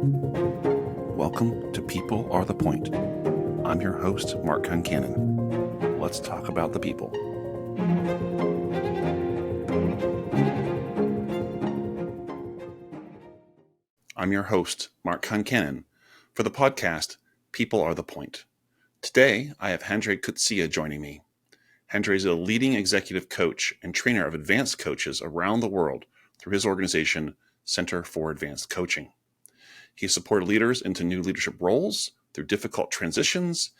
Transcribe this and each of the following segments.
Welcome to People Are the Point. I'm your host, Mark Concannon. Let's talk about the people. I'm your host, Mark Concannon, for the podcast, People Are the Point. Today, I have Hendre Coetzee joining me. Hendre is a leading executive coach and trainer of advanced coaches around the world through his organization, Center for Advanced Coaching. He supported leaders into new leadership roles through difficult transitions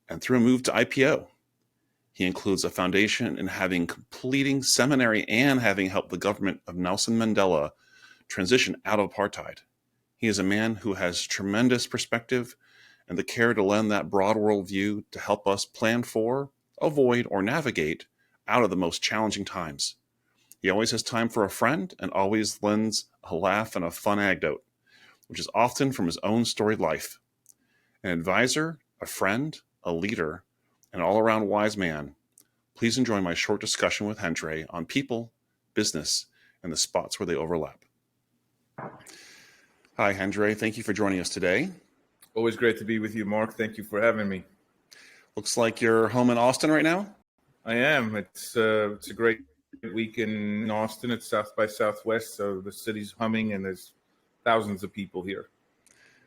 and through a move to IPO. He includes a foundation in having completing seminary and having helped the government of Nelson Mandela transition out of apartheid. He is a man who has tremendous perspective and the care to lend that broad worldview to help us plan for, avoid, or navigate out of the most challenging times. He always has time for a friend and always lends a laugh and a fun anecdote, which is often from his own storied life. An advisor, a friend, a leader, an all-around wise man. Please enjoy my short discussion with Hendre on people, business, and the spots where they overlap. Hi, Hendre. Thank you for joining us today. Always great to be with you, Mark. Thank you for having me. Looks like you're home in Austin right now. I am. It's a great week in Austin. It's South by Southwest, so the city's humming and there's thousands of people here.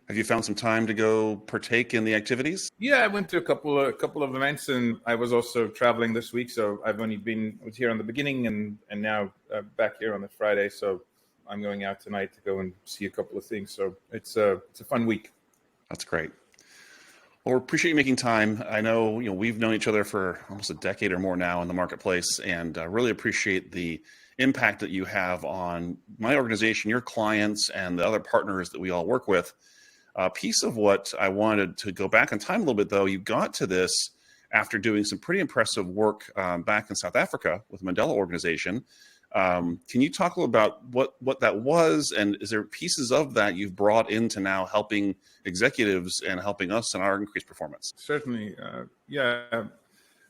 Have you found some time to go partake in the activities? Yeah, I went to a couple of events, and I was also traveling this week. So I was here on the beginning, and now back here on the Friday. So I'm going out tonight to go and see a couple of things. So it's a fun week. That's great. Well, we appreciate you making time. I know we've known each other for almost a decade or more now in the marketplace, and really appreciate the impact that you have on my organization, your clients, and the other partners that we all work with. A piece of what I wanted to go back in time a little bit, though, you got to this after doing some pretty impressive work back in South Africa with the Mandela organization. Can you talk a little about what that was, and is there pieces of that you've brought into now helping executives and helping us in our increased performance? Certainly.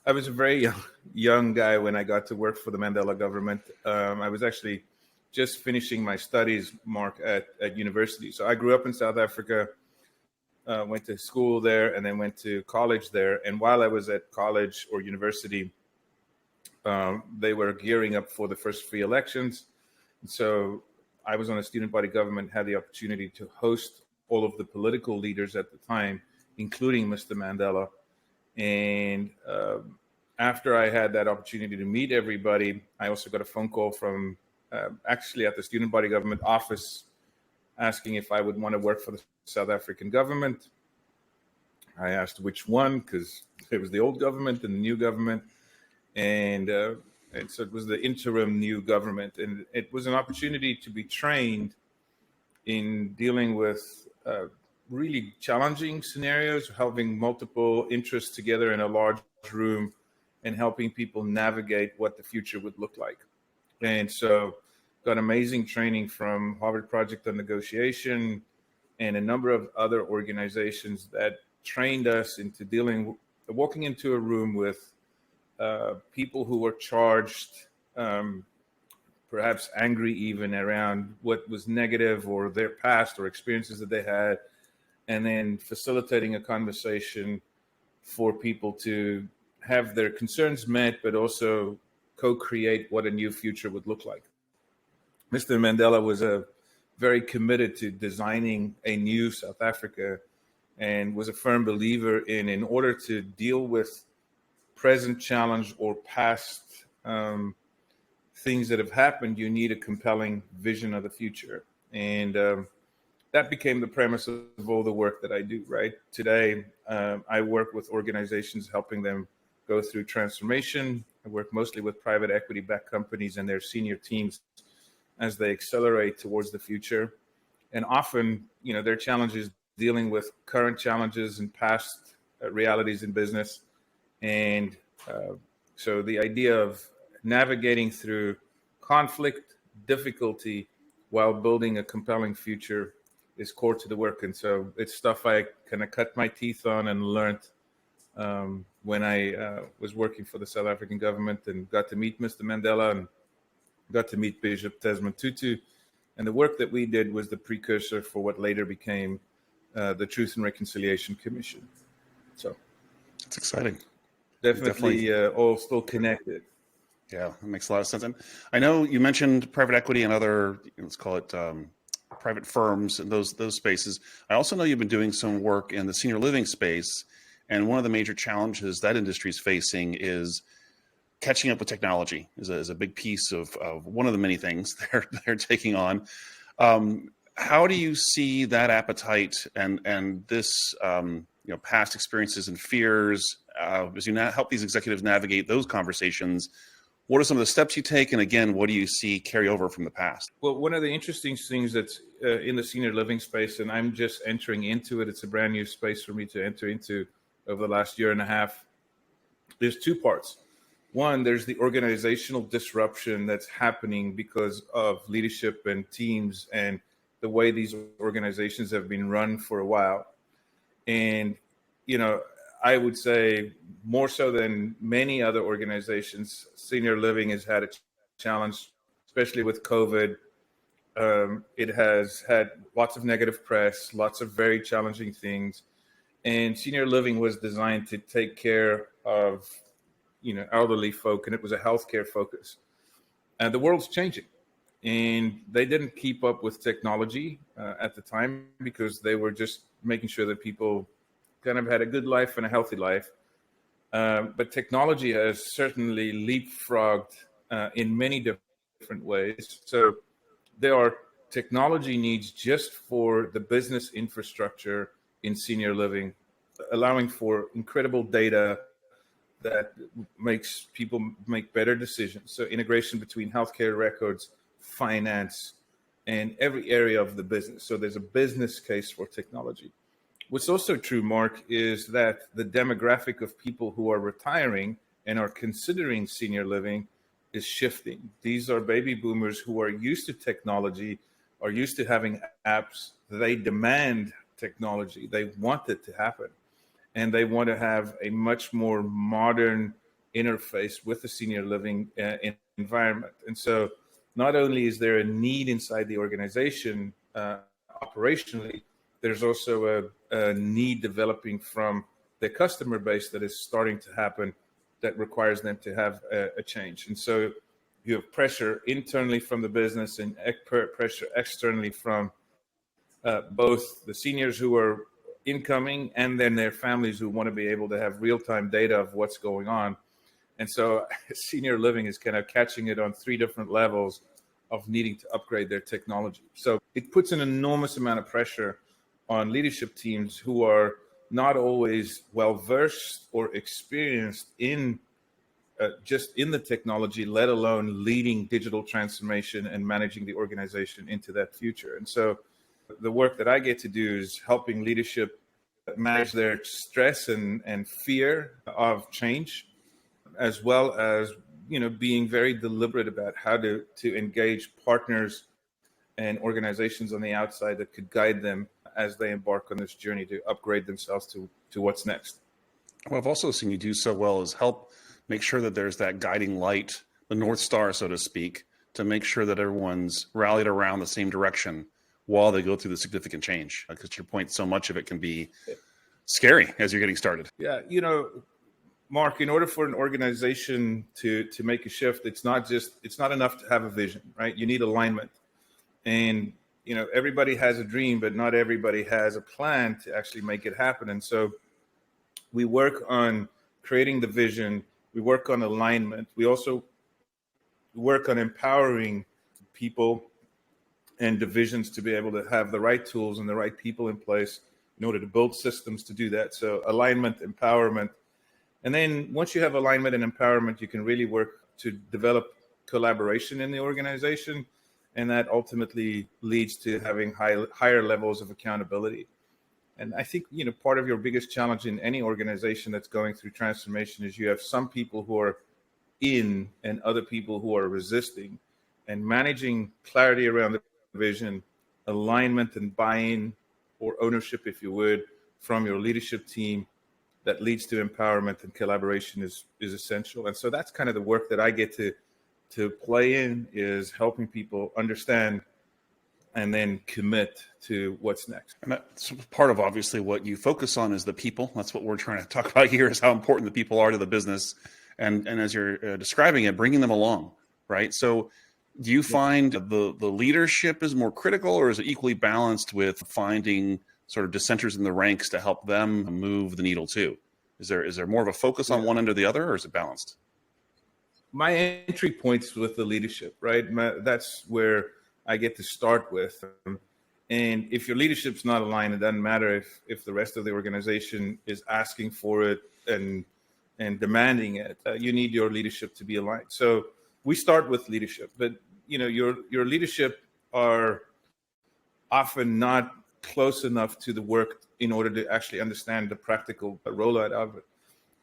I was a very young guy when I got to work for the Mandela government. I was actually just finishing my studies, Mark, at university. So I grew up in South Africa, went to school there, and then went to college there. And while I was at college or university, they were gearing up for the first free elections. And so I was on a student body government, had the opportunity to host all of the political leaders at the time, including Mr. Mandela. And after I had that opportunity to meet everybody, I also got a phone call from actually at the student body government office asking if I would want to work for the South African government. I asked which one, because it was the old government and the new government. And so it was the interim new government. And it was an opportunity to be trained in dealing with really challenging scenarios, having multiple interests together in a large room and helping people navigate what the future would look like. And so got amazing training from Harvard Project on Negotiation and a number of other organizations that trained us into walking into a room with people who were charged, perhaps angry even around what was negative or their past or experiences that they had, and then facilitating a conversation for people to have their concerns met, but also co-create what a new future would look like. Mr. Mandela was very committed to designing a new South Africa and was a firm believer in order to deal with present challenge or past things that have happened, you need a compelling vision of the future. And that became the premise of all the work that I do, right? Today, I work with organizations helping them go through transformation. I work mostly with private equity-backed companies and their senior teams as they accelerate towards the future. And often, their challenges dealing with current challenges and past realities in business. And so the idea of navigating through conflict, difficulty, while building a compelling future is core to the work. And so it's stuff I kind of cut my teeth on and learned when I was working for the South African government and got to meet Mr. Mandela and got to meet Bishop Desmond Tutu And the work that we did was the precursor for what later became the Truth and Reconciliation Commission. So It's exciting. definitely all still connected. Yeah, that makes a lot of sense. And I know you mentioned private equity and other, let's call it private firms and those spaces. I also know you've been doing some work in the senior living space, and one of the major challenges that industry is facing is catching up with technology. Is a big piece of one of the many things they're taking on. How do you see that appetite and this past experiences and fears as you help these executives navigate those conversations? What are some of the steps you take? And again, what do you see carry over from the past? Well, one of the interesting things that's in the senior living space, and I'm just entering into it, it's a brand new space for me to enter into over the last year and a half. There's two parts. One, there's the organizational disruption that's happening because of leadership and teams and the way these organizations have been run for a while. And, I would say more so than many other organizations, senior living has had a challenge, especially with COVID. It has had lots of negative press, lots of very challenging things. And senior living was designed to take care of, elderly folk, and it was a healthcare focus. And the world's changing. And they didn't keep up with technology at the time because they were just making sure that people kind of had a good life and a healthy life. But technology has certainly leapfrogged in many different ways. So there are technology needs just for the business infrastructure in senior living, allowing for incredible data that makes people make better decisions. So integration between healthcare records, finance, and every area of the business. So there's a business case for technology. What's also true, Mark, is that the demographic of people who are retiring and are considering senior living is shifting. These are baby boomers who are used to technology, are used to having apps. They demand technology. They want it to happen. And they want to have a much more modern interface with the senior living environment. And so not only is there a need inside the organization operationally, there's also a need developing from the customer base that is starting to happen that requires them to have a change. And so you have pressure internally from the business and pressure externally from both the seniors who are incoming and then their families who want to be able to have real-time data of what's going on. And so senior living is kind of catching it on three different levels of needing to upgrade their technology. So it puts an enormous amount of pressure on leadership teams who are not always well-versed or experienced in just in the technology, let alone leading digital transformation and managing the organization into that future. And so the work that I get to do is helping leadership manage their stress and fear of change, as well as being very deliberate about how to engage partners and organizations on the outside that could guide them as they embark on this journey to upgrade themselves to what's next. What I've also seen you do so well is help make sure that there's that guiding light, the North Star, so to speak, to make sure that everyone's rallied around the same direction while they go through the significant change. Because to your point, so much of it can be scary as you're getting started. Yeah, Mark, in order for an organization to make a shift, it's not enough to have a vision, right? You need alignment. And everybody has a dream, but not everybody has a plan to actually make it happen. And so we work on creating the vision. We work on alignment. We also work on empowering people and divisions to be able to have the right tools and the right people in place in order to build systems to do that. So alignment, empowerment. And then once you have alignment and empowerment, you can really work to develop collaboration in the organization. And that ultimately leads to having higher levels of accountability. And I think, part of your biggest challenge in any organization that's going through transformation is you have some people who are in and other people who are resisting, and managing clarity around the vision, alignment and buy-in or ownership, if you would, from your leadership team that leads to empowerment and collaboration is essential. And so that's kind of the work that I get to play in, is helping people understand and then commit to what's next. And that's part of obviously what you focus on is the people. That's what we're trying to talk about here, is how important the people are to the business. And as you're describing it, bringing them along, right? So do you find the leadership is more critical, or is it equally balanced with finding sort of dissenters in the ranks to help them move the needle too? Is there more of a focus on one end or the other, or is it balanced? My entry points with the leadership, right? That's where I get to start with. And if your leadership's not aligned, it doesn't matter if the rest of the organization is asking for it and demanding it. You need your leadership to be aligned. So we start with leadership, but your leadership are often not close enough to the work in order to actually understand the practical rollout of it.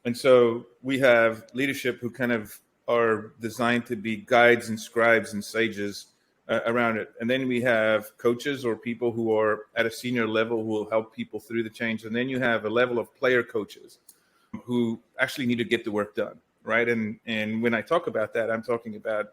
And so we have leadership who kind of are designed to be guides and scribes and sages around it. And then we have coaches or people who are at a senior level who will help people through the change. And then you have a level of player coaches who actually need to get the work done, right? And when I talk about that, I'm talking about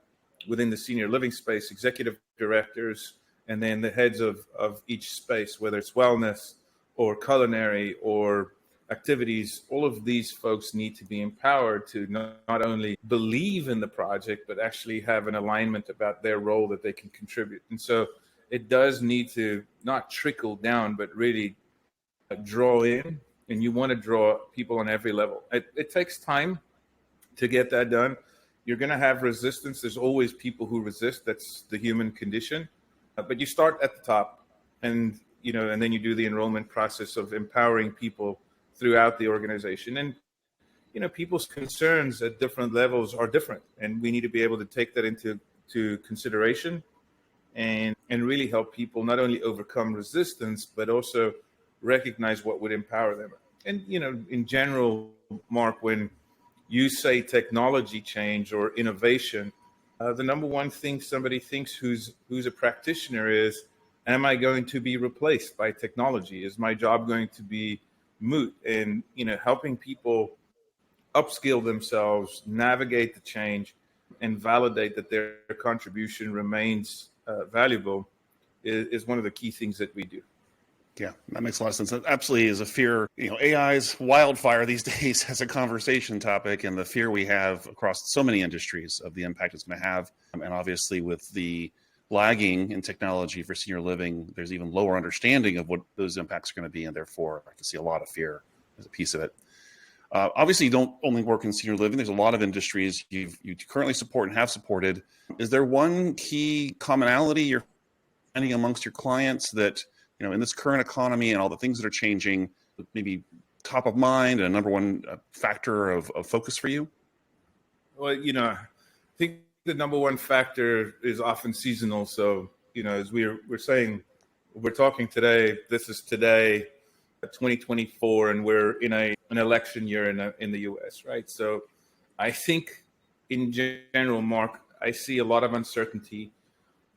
within the senior living space, executive directors, and then the heads of each space, whether it's wellness or culinary or activities. All of these folks need to be empowered to not only believe in the project, but actually have an alignment about their role that they can contribute. And so it does need to not trickle down, but really draw in. And you want to draw people on every level. It takes time to get that done. You're going to have resistance. There's always people who resist. That's the human condition. But you start at the top, and then you do the enrollment process of empowering people throughout the organization. And people's concerns at different levels are different, and we need to be able to take that into consideration and really help people not only overcome resistance, but also recognize what would empower them. And in general, Mark, when you say technology change or innovation, the number one thing somebody thinks who's a practitioner is, am I going to be replaced by technology? Is my job going to be moot? And helping people upskill themselves, navigate the change, and validate that their contribution remains valuable is one of the key things that we do. Yeah, that makes a lot of sense. That absolutely is a fear. AI's wildfire these days as a conversation topic, and the fear we have across so many industries of the impact it's going to have. And obviously with the lagging in technology for senior living, there's even lower understanding of what those impacts are going to be, and therefore I can see a lot of fear as a piece of it. Obviously, you don't only work in senior living. There's a lot of industries you currently support and have supported. Is there one key commonality you're finding amongst your clients that, in this current economy and all the things that are changing, maybe top of mind and a number one factor of focus for you? Well, I think the number one factor is often seasonal. So, as we're saying, we're talking today, this is today, 2024, and we're in an election year in the U.S., right? So I think in general, Mark, I see a lot of uncertainty.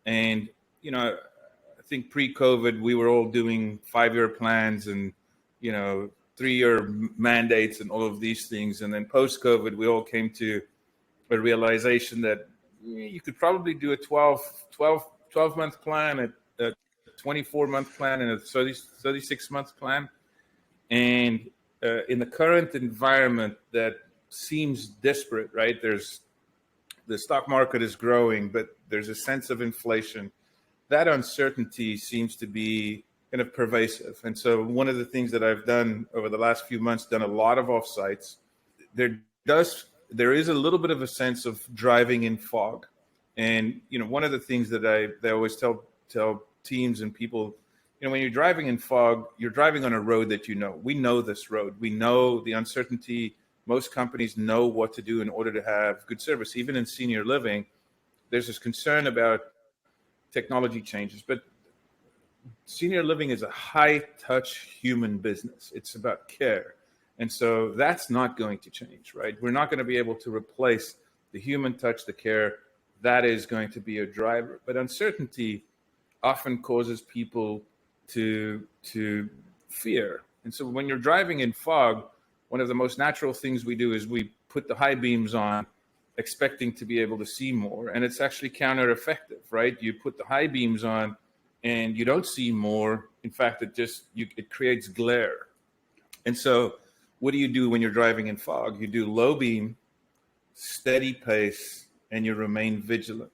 And, I think pre-COVID, we were all doing 5-year plans and, 3-year mandates and all of these things. And then post-COVID, we all came to a realization that you could probably do a 12-month plan, a 24-month plan, and a 36-month plan. And in the current environment that seems disparate, right? The stock market is growing, but there's a sense of inflation. That uncertainty seems to be kind of pervasive. And so one of the things that I've done over the last few months, done a lot of offsites. There is a little bit of a sense of driving in fog. And, one of the things that they always tell teams and people, when you're driving in fog, you're driving on a road that we know this road. We know the uncertainty. Most companies know what to do in order to have good service. Even in senior living, there's this concern about technology changes, but senior living is a high-touch human business. It's about care. And so that's not going to change, right? We're not going to be able to replace the human touch, the care. That is going to be a driver. But uncertainty often causes people to fear. And so when you're driving in fog, one of the most natural things we do is we put the high beams on, expecting to be able to see more. And it's actually counter-effective, right? You put the high beams on, and you don't see more. In fact, it creates glare. And so what do you do when you're driving in fog? You do low beam, steady pace, and you remain vigilant.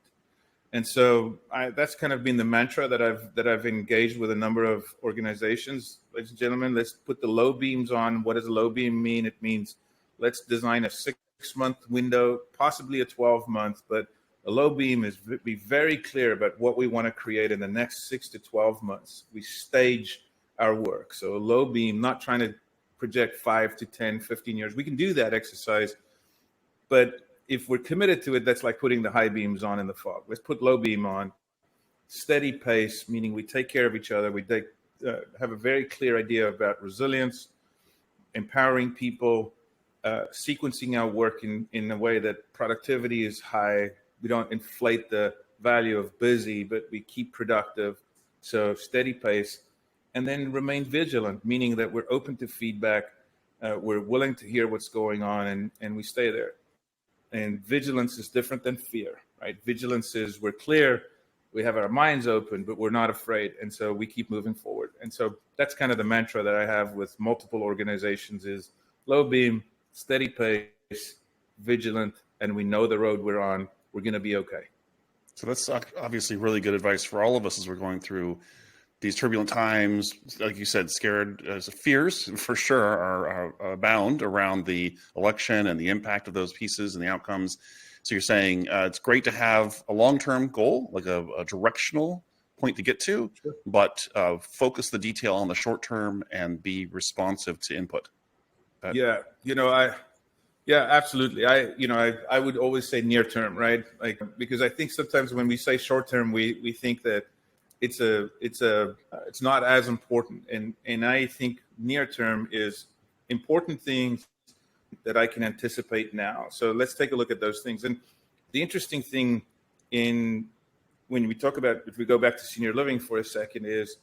And so that's kind of been the mantra that I've engaged with a number of organizations. Ladies and gentlemen, let's put the low beams on. What does a low beam mean? It means let's design a 6-month window, possibly a 12-month, but a low beam is be very clear about what we want to create in the next 6 to 12 months. We stage our work. So a low beam, not trying to project 5 to 10, 15 years. We can do that exercise, but if we're committed to it, that's like putting the high beams on in the fog. Let's put low beam on, steady pace, meaning we take care of each other. We have a very clear idea about resilience, empowering people, sequencing our work in a way that productivity is high. We don't inflate the value of busy, but we keep productive. So steady pace, and then remain vigilant, meaning that we're open to feedback. We're willing to hear what's going on, and we stay there. And vigilance is different than fear, right? Vigilance is we're clear, we have our minds open, but we're not afraid. And so we keep moving forward. And so that's kind of the mantra that I have with multiple organizations is low beam, steady pace, vigilant, and we know the road we're on. We're going to be okay. So that's obviously really good advice for all of us as we're going through these turbulent times. Like you said, scared fears for sure are abound around the election and the impact of those pieces and the outcomes. So you're saying it's great to have a long-term goal, like a directional point to get to, Sure. but focus the detail on the short term and be responsive to input. Yeah, absolutely. I would always say near term, right? Like, because I think sometimes when we say short term, we think that it's not as important. And I think near term is important things that I can anticipate now. So let's take a look at those things. And the interesting thing when we talk about, if we go back to senior living for a second, is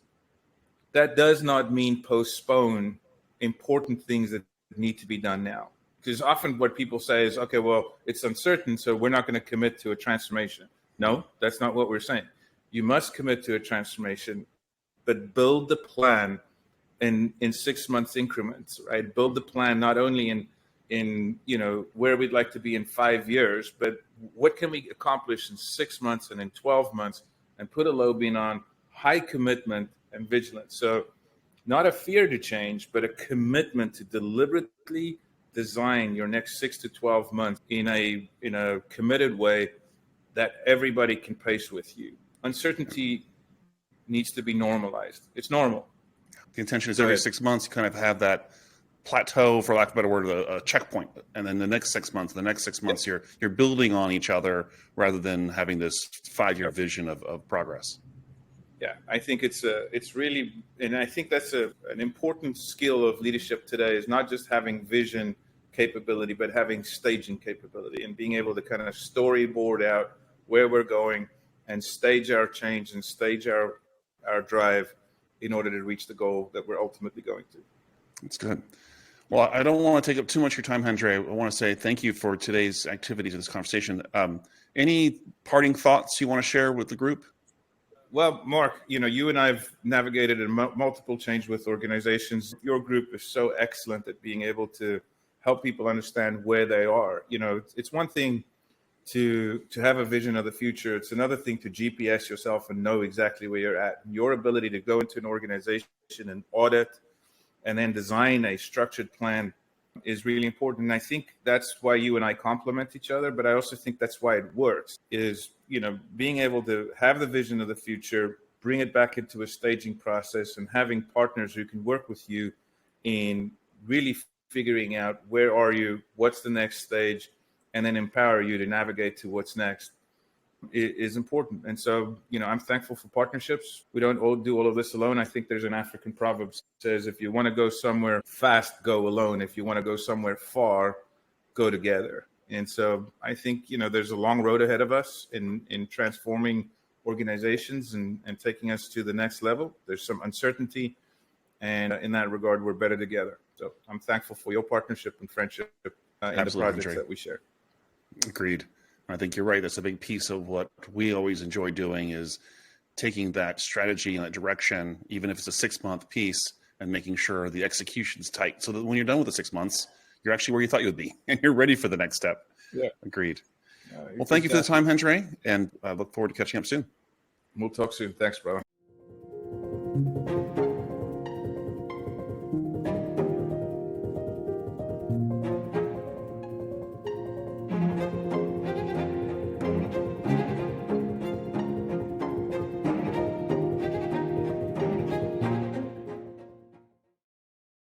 that does not mean postpone important things that need to be done now. Because often what people say is, okay, well, it's uncertain, so we're not going to commit to a transformation. No, that's not what we're saying. You must commit to a transformation, but build the plan in 6 months increments, right? Build the plan not only in where we'd like to be in 5 years, but what can we accomplish in 6 months and in 12 months, and put a low beam on high commitment and vigilance. So not a fear to change, but a commitment to deliberately design your next 6 to 12 months in a committed way that everybody can pace with you. Uncertainty needs to be normalized. It's normal. The intention is every 6 months, you kind of have that plateau, for lack of a better word, a checkpoint. And then the next 6 months, you're building on each other rather than having this 5-year vision of progress. Yeah, I think it's really, and I think that's an important skill of leadership today, is not just having vision capability, but having staging capability and being able to kind of storyboard out where we're going and stage our change and stage our drive in order to reach the goal that we're ultimately going to. That's good. Well, I don't want to take up too much of your time, Hendre. I want to say thank you for today's activities and this conversation. Any parting thoughts you want to share with the group? Well, Mark, you and I've navigated a multiple change with organizations. Your group is so excellent at being able to help people understand where they are. It's one thing to have a vision of the future. It's another thing to GPS yourself and know exactly where you're at. Your ability to go into an organization and audit and then design a structured plan is really important. And I think that's why you and I complement each other, but I also think that's why it works, is, being able to have the vision of the future, bring it back into a staging process, and having partners who can work with you in really figuring out where are you, what's the next stage, and then empower you to navigate to what's next is important. And so, I'm thankful for partnerships. We don't all do all of this alone. I think there's an African proverb that says, if you want to go somewhere fast, go alone. If you want to go somewhere far, go together. And so I think, there's a long road ahead of us in transforming organizations and taking us to the next level. There's some uncertainty, and in that regard, we're better together. So I'm thankful for your partnership and friendship in the projects that we share. Agreed. I think you're right. That's a big piece of what we always enjoy doing, is taking that strategy in that direction, even if it's a 6-month piece, and making sure the execution's tight, so that when you're done with the 6 months, you're actually where you thought you would be, and you're ready for the next step. Yeah. Agreed. Well, thank you for the time, Hendre, and I look forward to catching up soon. We'll talk soon. Thanks, brother.